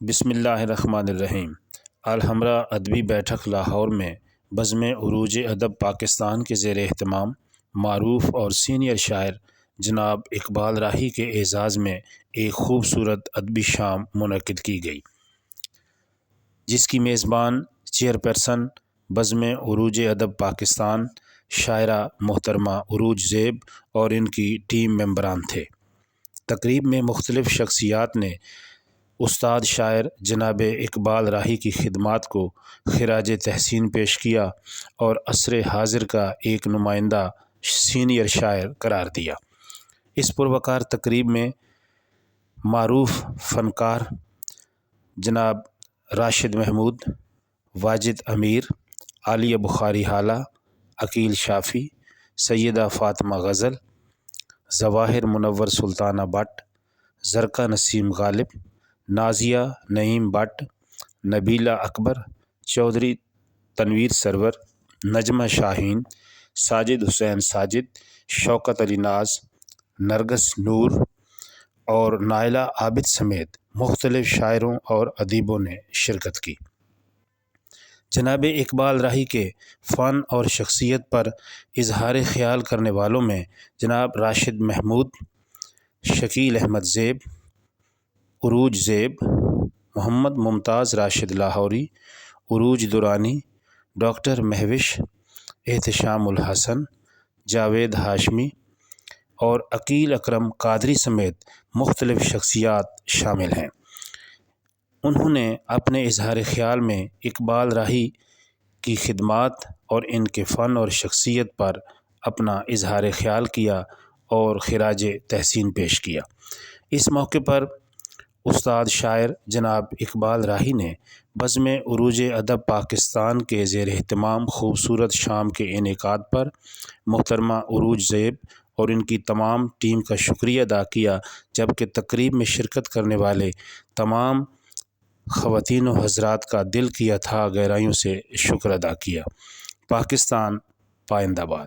بسم اللہ الرحمن الرحیم۔ الحمرا ادبی بیٹھک لاہور میں بزم عروج ادب پاکستان کے زیر اہتمام معروف اور سینئر شاعر جناب اقبال راہی کے اعزاز میں ایک خوبصورت ادبی شام منعقد کی گئی، جس کی میزبان چیئرپرسن بزم عروج ادب پاکستان شاعرہ محترمہ عروج زیب اور ان کی ٹیم ممبران تھے۔ تقریب میں مختلف شخصیات نے استاد شاعر جناب اقبال راہی کی خدمات کو خراج تحسین پیش کیا اور عصر حاضر کا ایک نمائندہ سینئر شاعر قرار دیا۔ اس پروقار تقریب میں معروف فنکار جناب راشد محمود، واجد امیر، عالیہ بخاری حالہ، عقیل شافی، سیدہ فاطمہ غزل، ظواہر منور سلطانہ but, Zarqa Naseem Ghalib, Nazia Naeem but, Nabila اکبر، چودھری تنویر سرور، نجمہ شاہین، ساجد حسین ساجد، شوکت علی ناز، نرگس نور اور نائلہ عابد سمیت مختلف شاعروں اور ادیبوں نے شرکت کی۔ جناب اقبال راہی کے فن اور شخصیت پر اظہار خیال کرنے والوں میں جناب راشد محمود، شکیل احمد زیب، عروج زیب، محمد ممتاز راشد لاہوری، عروج درانی، ڈاکٹر مہوش، احتشام الحسن، جاوید ہاشمی اور عقیل اکرم قادری سمیت مختلف شخصیات شامل ہیں۔ انہوں نے اپنے اظہار خیال میں اقبال راہی کی خدمات اور ان کے فن اور شخصیت پر اپنا اظہار خیال کیا اور خراج تحسین پیش کیا۔ اس موقع پر استاد شاعر جناب اقبال راہی نے بزم عروج ادب پاکستان کے زیر اہتمام خوبصورت شام کے انعقاد پر محترمہ عروج زیب اور ان کی تمام ٹیم کا شکریہ ادا کیا، جبکہ تقریب میں شرکت کرنے والے تمام خواتین و حضرات کا دل کی اتھاہ گہرائیوں سے شکر ادا کیا۔ پاکستان پائندہ باد۔